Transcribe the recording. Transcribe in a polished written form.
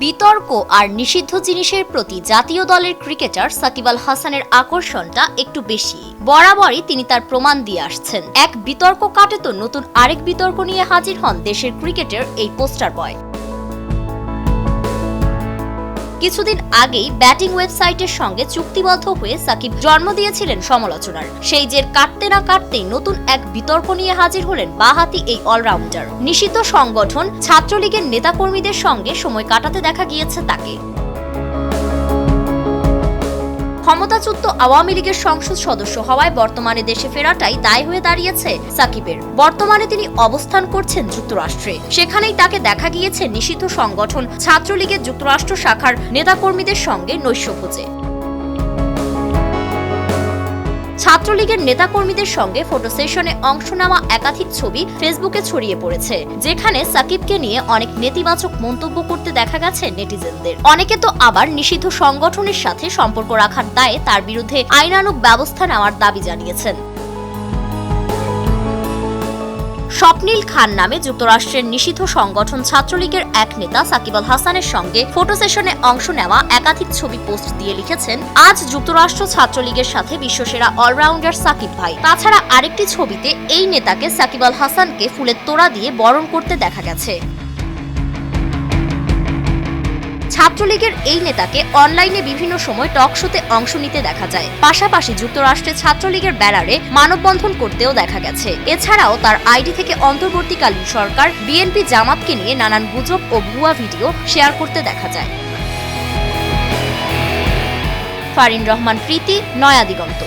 বিতর্ক আর নিষিদ্ধ জিনিসের প্রতি জাতীয় দলের ক্রিকেটার সাকিব আল হাসানের আকর্ষণটা একটু বেশি। বরাবরই তিনি তার প্রমাণ দিয়ে আসছেন। এক বিতর্ক কাটে তো নতুন আরেক বিতর্ক নিয়ে হাজির হন দেশের ক্রিকেটের এই পোস্টার বয়। কিছুদিন আগেই ব্যাটিং ওয়েবসাইটের সঙ্গে চুক্তিবদ্ধ হয়ে সাকিব জন্ম দিয়েছিলেন সমালোচনার। সেই জের কাটতে না কাটতেই নতুন এক বিতর্ক নিয়ে হাজির হলেন বাঁহাতি এই অলরাউন্ডার। নিষিদ্ধ সংগঠন ছাত্রলীগের নেতাকর্মীদের সঙ্গে সময় কাটাতে দেখা গিয়েছে তাকে। ক্ষমতাচ্যুত আওয়ামী লীগের সংসদ সদস্য হওয়ায় বর্তমানে দেশে ফেরাটাই দায় হয়ে দাঁড়িয়েছে সাকিবের। বর্তমানে তিনি অবস্থান করছেন যুক্তরাষ্ট্রে। সেখানেই তাকে দেখা গিয়েছে নিষিদ্ধ সংগঠন ছাত্রলীগের যুক্তরাষ্ট্র শাখার নেতাকর্মীদের সঙ্গে নৈশভোজে। ছাত্রলীগের নেতাকর্মীদের সঙ্গে ফটো সেশনে অংশ নেওয়া একাধিক ছবি ফেসবুকে ছড়িয়ে পড়েছে, যেখানে সাকিবকে নিয়ে অনেক নেতিবাচক মন্তব্য করতে দেখা গেছে নেটিজেনদের। অনেকে তো আবার নিষিদ্ধ সংগঠনের সাথে সম্পর্ক রাখার দায়ে তার বিরুদ্ধে আইনানুগ ব্যবস্থা নেওয়ার দাবি জানিয়েছেন। স্বপ্নীল খান নামে যুক্তরাষ্ট্রের নিষিদ্ধ সংগঠন ছাত্রলীগের এক নেতা সাকিব আল হাসানের সঙ্গে ফটো সেশনে অংশ নেওয়া একাধিক ছবি পোস্ট দিয়ে লিখেছেন, আজ যুক্তরাষ্ট্র ছাত্রলীগের সাথে বিশ্বসেরা অলরাউন্ডার সাকিব ভাই। তাছাড়া আরেকটি ছবিতে এই নেতাকে সাকিব আল হাসানকে ফুলের তোড়া দিয়ে বরণ করতে দেখা গেছে। ছাত্রলীগের এই নেতাকে অনলাইনে বিভিন্ন সময় টক শোতে অংশ নিতে দেখা যায়। পাশাপাশি যুক্তরাষ্ট্রে ছাত্রলীগের ব্যানারে মানববন্ধন করতেও দেখা গেছে। এছাড়াও তার আইডি থেকে অন্তর্বর্তীকালীন সরকার, বিএনপি, জামাতকে নিয়ে নানান গুজব ও ভুয়া ভিডিও শেয়ার করতে দেখা যায়। ফারিন রহমান প্রীতি, নয়া দিগন্ত।